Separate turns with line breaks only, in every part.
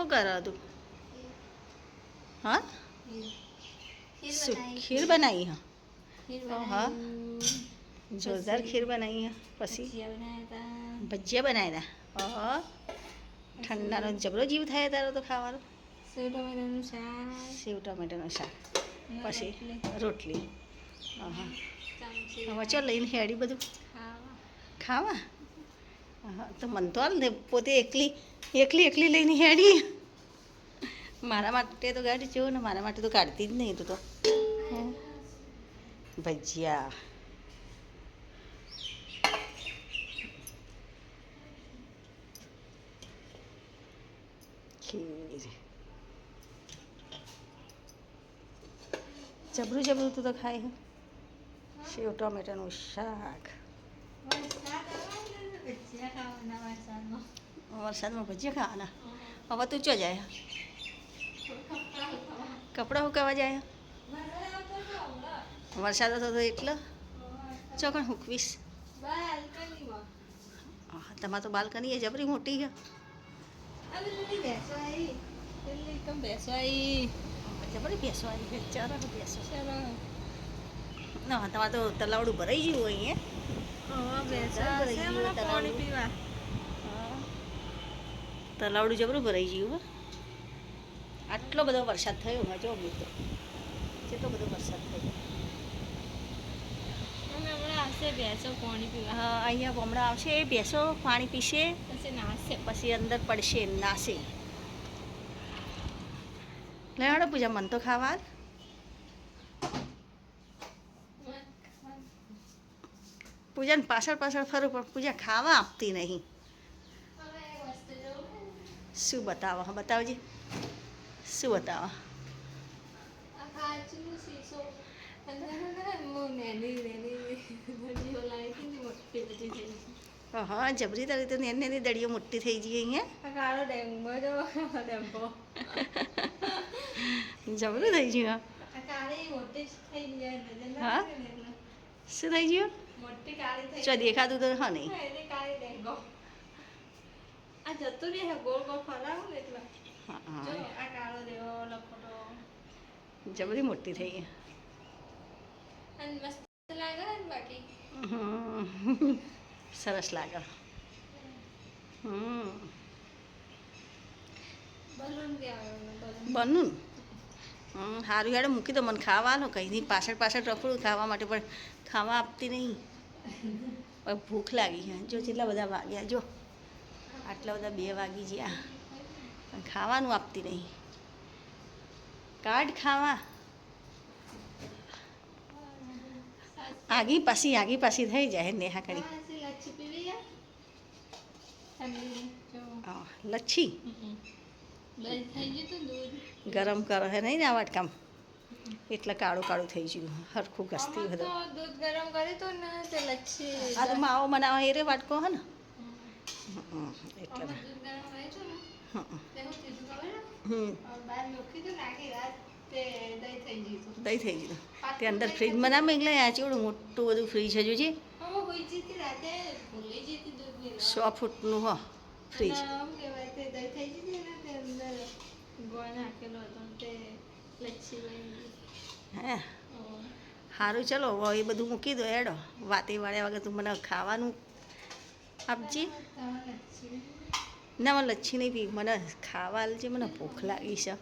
શું કરો તું? હા, શું ખીર બનાવી? હા હા, જોરદાર ખીર બનાવી હે. પછી ભજીયા બનાવ્યા હતા. હા, ઠંડાનો જબરો જીવ થાય તારો તો ખાવાનો. સેવ ટમેટાનું શાક પછી રોટલી. હા હા, હવે ચો લઈને હેડી બધું ખાવા. હા, તો મન તો હાલ ને પોતે એકલી એકલી એકલી લઈને હેડી. મારા માટે તો ગાડી જેવો ને મારા માટે તો કાઢતી જ નહીં તું તો. ભજીયા ખીર જબરું જબરું તું તો ખાય હે. સેવ ટમેટાનું શાક. વરસાદમાં ભજીયા ખાવાના. હવે તું ચો જાય? કપડાં સુકાવા જાય? વરસાદ હતો તો એટલે ચોકણ હુકવીશ. તમારે તો બાલ્કની એ જબરી મોટી છે. જબરી ભેંસો આવી છે. ચારો ભેંસો. ના, તમારે તો તલાવડું ભરાઈ ગયું અહીંયા. તલાવડું જબરું ભરાઈ ગયું. આટલો બધો વરસાદ થયો જો મિત્રો, કેટલો બધો વરસાદ થયો. હા, અહીંયા હમણાં આવશે એ ભેંસો પાણી પીશે પછી અંદર પડશે નાશે. લેવાડો પૂજા, મન તો ખાવા. પૂજાને પાછળ પાછળ ફરું પણ પૂજા ખાવા આપતી નહીં. શું બતાવો? બતાવજે શું બતાવો? હા, જબરી તારી તો નેની નેની દડીઓ મોટી થઈ ગઈ અહીંયા. જબરું થઈ ગયું. હા, શું થઈ ગયું? ચો દેખાતું તો હા નહીં. જબરી મોટી થઈ ગઈ. સરસ લાગે. બનવું સારું યાર, મૂકી દો મને ખાવાનું. કંઈ નહીં, પાછળ પાછળ રખડું ખાવા માટે પણ ખાવા આપતી નહીં. ભૂખ લાગી છે. જો કેટલા બધા વાગ્યા, જો આટલા બધા 2 વાગી ગયા પણ ખાવાનું આપતી નહીં. કાઢ ખાવા. આગી પાછી થઈ જાય નેહા કરી. લચ્છી ગરમ કરો હે નહીં ને આ વાટકામ, એટલે કાળું કાળું થઈ ગયું. હરખું ઘસતી બધું. આ તો માવો બનાવો એ રે વાટકો હે ને એટલે. દહીં થઈ ગયું તે અંદર ફ્રીજમાં ના મેંગલાય. આ ચેવડું મોટું બધું ફ્રીજ હજુ છે. 100 ફૂટનું હો ફ્રીજ. હે સારું, ચલો એ બધું મૂકી દો. એડો વાતે વાળ્યા વગર તું મને ખાવાનું આપજે. ના, મને લચ્છી નહીં પી, મને ખાવા આલજે, મને ભૂખ લાગી છે.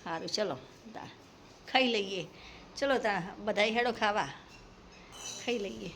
સારું, ચલો ખાઈ લઈએ. ચલો તા બધા હેડો ખાવા, ખાઈ લઈએ.